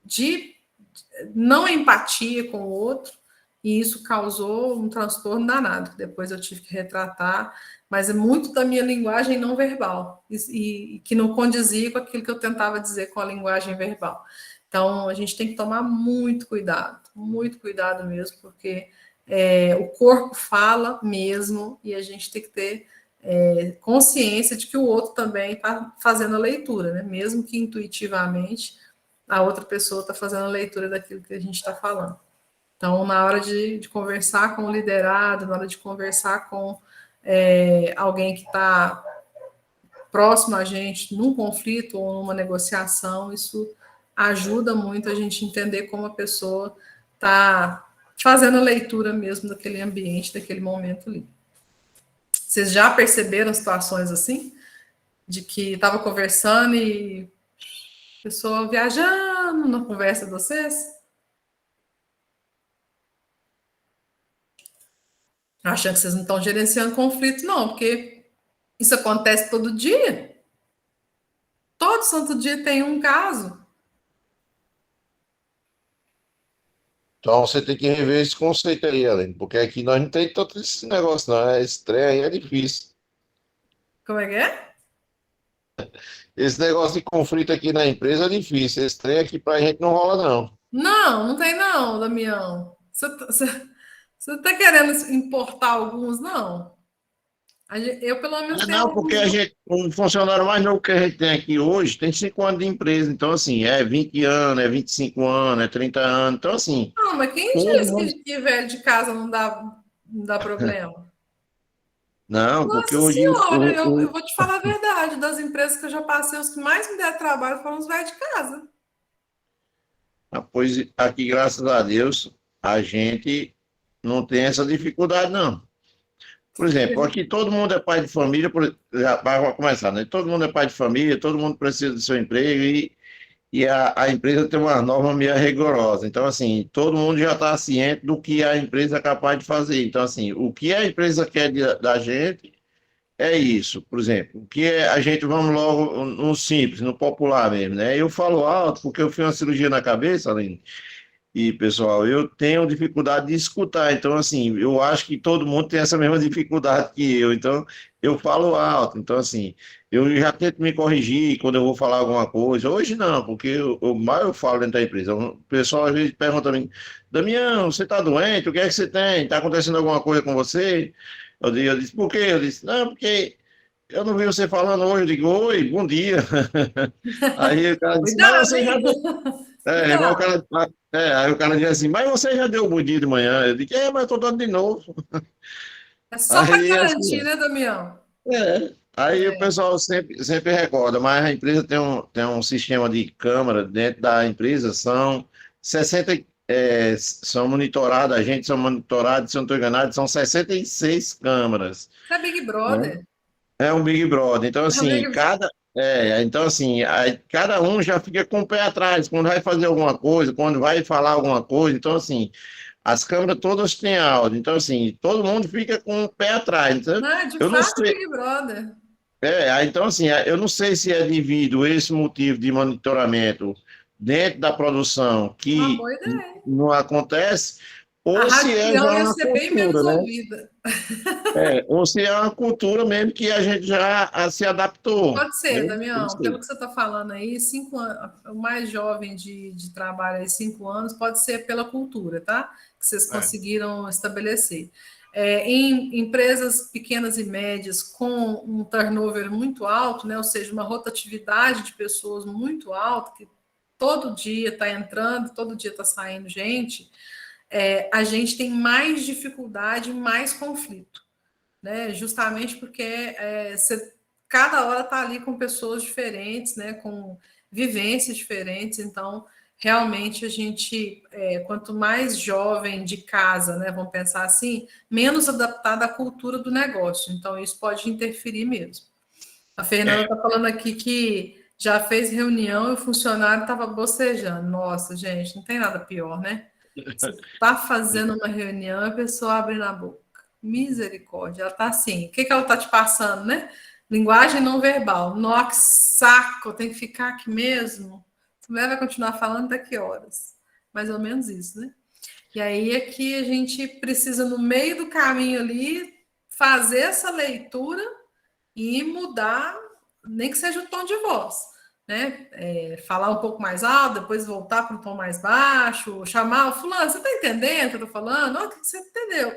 de não empatia com o outro, e isso causou um transtorno danado. Depois eu tive que retratar, mas é muito da minha linguagem não verbal, e que não condizia com aquilo que eu tentava dizer com a linguagem verbal. Então, a gente tem que tomar muito cuidado mesmo, porque o corpo fala mesmo, e a gente tem que ter consciência de que o outro também está fazendo a leitura, né? Mesmo que intuitivamente, a outra pessoa está fazendo a leitura daquilo que a gente está falando. Então, na hora de conversar com o liderado, na hora de conversar com alguém que está próximo a gente, num conflito ou numa negociação, isso ajuda muito a gente entender como a pessoa está fazendo a leitura mesmo daquele ambiente, daquele momento ali. Vocês já perceberam situações assim? De que estava conversando e a pessoa viajando na conversa de vocês? Achando que vocês não estão gerenciando conflito, não, porque isso acontece todo dia. Todo santo dia tem um caso. Então você tem que rever esse conceito aí, Aline, porque aqui nós não tem tanto esse negócio, não. Esse trem aí é difícil. Como é que é? Esse negócio de conflito aqui na empresa é difícil. Esse trem aqui pra gente não rola, não. Não, não tem não, Damião. Você tá querendo importar alguns, não? Eu, pelo menos, tenho Não, porque alguns. a gente, um funcionário mais novo que a gente tem aqui hoje, tem 5 anos de empresa. Então, assim, é 20 anos, é 25 anos, é 30 anos. Então, assim, Não, mas quem todo diz mundo. que velho de casa não dá problema? Não, porque Nossa hoje senhora, eu vou te falar a verdade. Das empresas que eu já passei, os que mais me deram trabalho foram os velhos de casa. pois aqui, graças a Deus, a gente não tem essa dificuldade, não. Por exemplo, aqui todo mundo é pai de família, já vai começar, né? Todo mundo é pai de família, todo mundo precisa do seu emprego e a empresa tem uma norma meio rigorosa. Então, assim, todo mundo já está ciente do que a empresa é capaz de fazer. Então, assim, o que a empresa quer da gente é isso. Por exemplo, o que a gente, vamos logo no simples, no popular mesmo, né? Eu falo alto porque eu fiz uma cirurgia na cabeça, Aline, e, pessoal, eu tenho dificuldade de escutar, então, assim, eu acho que todo mundo tem essa mesma dificuldade que eu, então, eu falo alto, então, assim, eu já tento me corrigir quando eu vou falar alguma coisa. Hoje não, porque mais eu falo dentro da empresa. O pessoal às vezes pergunta a mim, Damião, você está doente? O que é que você tem? Está acontecendo alguma coisa com você? Eu disse, por quê? Eu disse, não, porque eu não vi você falando hoje, eu digo, oi, bom dia. Aí o cara disse, mas Cuidado, você já hein? deu. Mas o Cuidado. cara, aí o cara diz assim, mas você já deu o bom dia de manhã. Eu digo, mas eu tô dando de novo. É só para Aí assim, garantir, né, Damião? aí o É. pessoal sempre recorda, mas a empresa tem um sistema de câmera dentro da empresa, são 60, são monitoradas, a gente são monitorados, se eu não estou enganado, são 66 câmeras, Isso é Big né? Brother. É um Big Brother. Então, É um assim, Big... cada um já fica com o pé atrás quando vai fazer alguma coisa, quando vai falar alguma coisa. Então, assim, as câmeras todas têm áudio. Então, assim, todo mundo fica com o pé atrás. Então, Não, de eu não fato é sei. Big Brother. Então, assim, eu não sei se é devido a esse motivo de monitoramento dentro da produção Uma que boa ideia. não acontece, A ou se Rádio é Peão já ia uma ser bem menos cultura, né? ouvida. Ou se é uma cultura mesmo que a gente já se adaptou, Pode ser, né? Não Damião. Pelo sei. que você está falando aí, 5 anos, o mais jovem de trabalho aí, 5 anos, pode ser pela cultura, tá? Que vocês É. conseguiram estabelecer. Em empresas pequenas e médias com um turnover muito alto, né? Ou seja, uma rotatividade de pessoas muito alta, que todo dia está entrando, todo dia está saindo gente, a gente tem mais dificuldade, mais conflito, né? Justamente porque cada hora está ali com pessoas diferentes, né? Com vivências diferentes. Então, realmente a gente, quanto mais jovem de casa, né? Vamos pensar assim, menos adaptada à cultura do negócio. Então, isso pode interferir mesmo. A Fernanda está falando aqui que já fez reunião e o funcionário estava bocejando. Nossa, gente, não tem nada pior, né? Você está fazendo uma reunião e a pessoa abre na boca. Misericórdia, ela está assim. O que ela está te passando, né? Linguagem não verbal. Nossa, que saco, eu tenho que ficar aqui mesmo. A mulher vai continuar falando daqui horas. Mais ou menos isso, né? E aí é que a gente precisa, no meio do caminho ali, fazer essa leitura e mudar, nem que seja o tom de voz, né? Falar um pouco mais alto, depois voltar para um tom mais baixo, chamar o fulano, você está entendendo o que eu estou falando? O que você entendeu?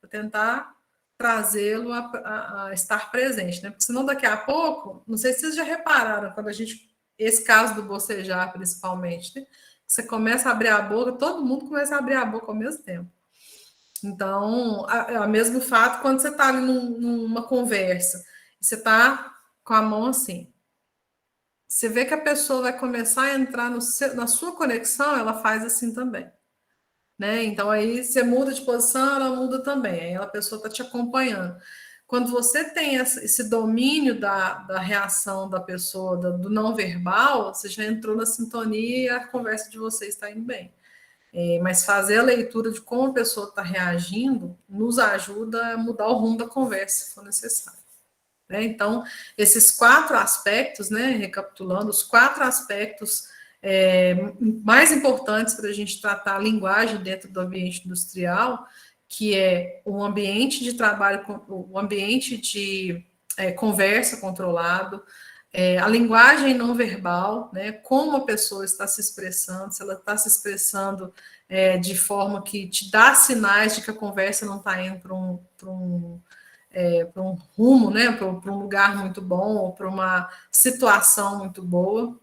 Para tentar trazê-lo a estar presente, né? Porque senão daqui a pouco, não sei se vocês já repararam, quando a gente, esse caso do bocejar principalmente, né? Você começa a abrir a boca, todo mundo começa a abrir a boca ao mesmo tempo. Então, é o mesmo fato quando você está ali numa conversa, e você está com a mão assim. Você vê que a pessoa vai começar a entrar na sua conexão, ela faz assim também. Né? Então, aí você muda de posição, ela muda também. Aí a pessoa está te acompanhando. Quando você tem esse domínio da reação da pessoa, do não verbal, você já entrou na sintonia e a conversa de vocês está indo bem. Mas fazer a leitura de como a pessoa está reagindo nos ajuda a mudar o rumo da conversa, se for necessário. Né? Então, esses 4 aspectos, né, recapitulando, os 4 aspectos mais importantes para a gente tratar a linguagem dentro do ambiente industrial, que é o ambiente de trabalho, o ambiente de conversa controlado, a linguagem não verbal, né, como a pessoa está se expressando, se ela está se expressando de forma que te dá sinais de que a conversa não está indo para um rumo, né, para um lugar muito bom, ou para uma situação muito boa.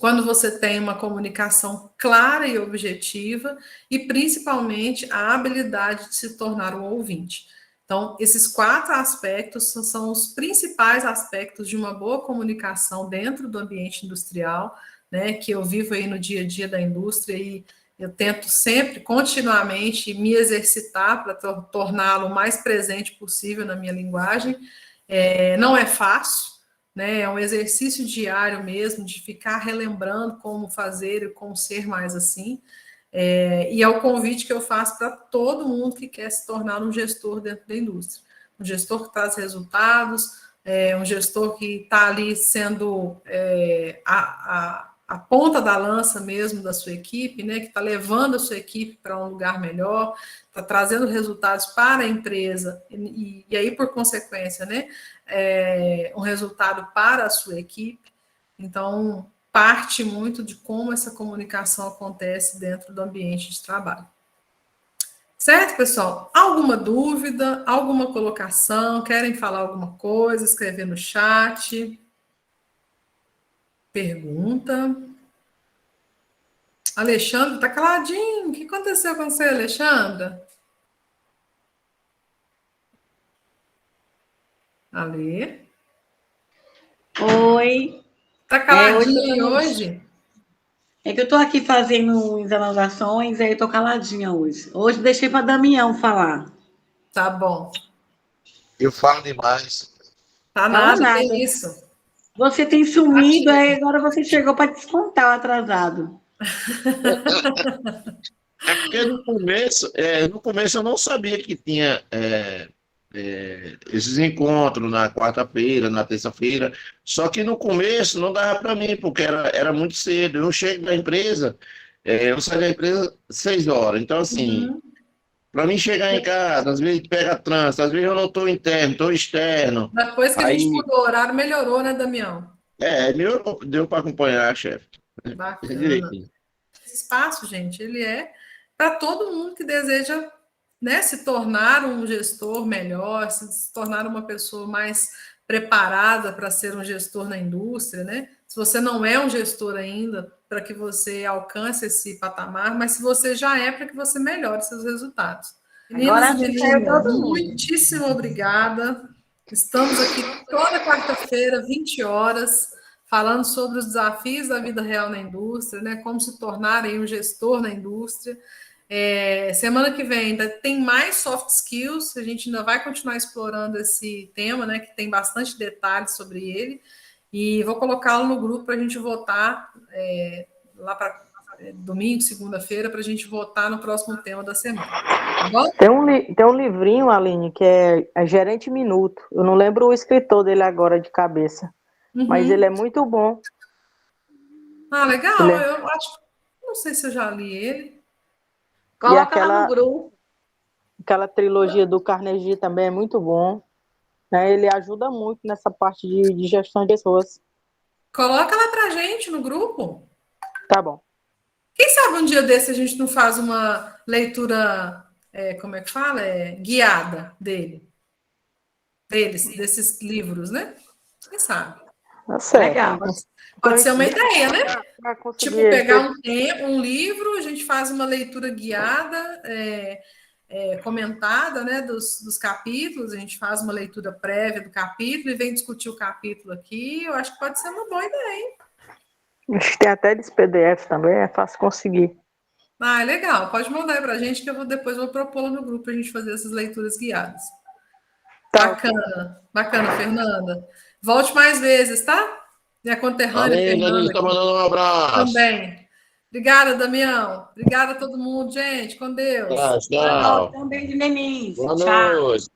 Quando você tem uma comunicação clara e objetiva, e principalmente a habilidade de se tornar um ouvinte. Então, esses 4 aspectos são os principais aspectos de uma boa comunicação dentro do ambiente industrial, né, que eu vivo aí no dia a dia da indústria e eu tento sempre, continuamente, me exercitar para torná-lo o mais presente possível na minha linguagem. Não é fácil, né? É um exercício diário mesmo, de ficar relembrando como fazer e como ser mais assim. E é o convite que eu faço para todo mundo que quer se tornar um gestor dentro da indústria. Um gestor que traz resultados, um gestor que está ali sendo a ponta da lança mesmo da sua equipe, né, que está levando a sua equipe para um lugar melhor, está trazendo resultados para a empresa, e aí, por consequência, né, um resultado para a sua equipe. Então, parte muito de como essa comunicação acontece dentro do ambiente de trabalho. Certo, pessoal? Alguma dúvida, alguma colocação? Querem falar alguma coisa? Escrever no chat. Pergunta. Alexandre, tá caladinho. O que aconteceu com você, Alexandra? Ale? Oi. Tá caladinho hoje? É que eu tô aqui fazendo examinações, aí eu tô caladinha hoje. Hoje deixei para Damião falar. Tá bom. Eu falo demais. Tá Fala nada, que nada. isso. Você tem sumido, aí agora você chegou para descontar o atrasado. É porque no começo eu não sabia que tinha esses encontros na quarta-feira, na terça-feira. Só que no começo não dava para mim, porque era muito cedo. Eu chego da empresa, eu saio da empresa 6 horas. Então, assim, Uhum. para mim chegar em casa, às vezes pega trânsito, às vezes eu não estou interno, estou externo. Depois que a gente Aí, mudou o horário, melhorou, né, Damião? deu para acompanhar, chefe. É Bacana. direitinho. Esse espaço, gente, ele é para todo mundo que deseja, né, se tornar um gestor melhor, se tornar uma pessoa mais preparada para ser um gestor na indústria, né? Se você não é um gestor ainda, para que você alcance esse patamar, mas se você já é, para que você melhore seus resultados. Agora Meninas e acho que saiu meninos, todo mundo. muitíssimo obrigada. Estamos aqui toda quarta-feira, 20 horas, falando sobre os desafios da vida real na indústria, né? Como se tornar aí um gestor na indústria. Semana que vem ainda tem mais soft skills, a gente ainda vai continuar explorando esse tema, né? Que tem bastante detalhes sobre ele, e vou colocá-lo no grupo para a gente votar lá para domingo, segunda-feira, para a gente votar no próximo tema da semana. Tá bom? Tem um livrinho, Aline, que é Gerente Minuto. Eu não lembro o escritor dele agora de cabeça, mas ele é muito bom. Ah, legal. Eu acho, não sei se eu já li ele. Coloca lá no grupo. Aquela trilogia do Carnegie também é muito bom. Né? Ele ajuda muito nessa parte de gestão de pessoas. Coloca lá pra gente no grupo. Tá bom. Quem sabe um dia desse a gente não faz uma leitura, como é que fala? Guiada desses livros, né? Quem sabe? Tá certo. Legal. Pode ser uma ideia, né? Tipo, Conseguir pegar um livro, a gente faz uma leitura guiada, comentada, né, dos capítulos, a gente faz uma leitura prévia do capítulo e vem discutir o capítulo aqui. Eu acho que pode ser uma boa ideia, hein? Acho que tem até desse PDF também, é fácil conseguir. Ah, é legal. Pode mandar aí pra gente que depois vou propô-lo no grupo para a gente fazer essas leituras guiadas. Tá, Bacana, bacana, Fernanda. Volte mais vezes, tá? Minha conterrânea Valeu, Fernanda Denise, tá aqui mandando um abraço. também. Obrigada, Damião. Obrigada a todo mundo, gente. Com Deus. Tchau, Boa noite tchau. também de Denise. Boa Tchau. noite.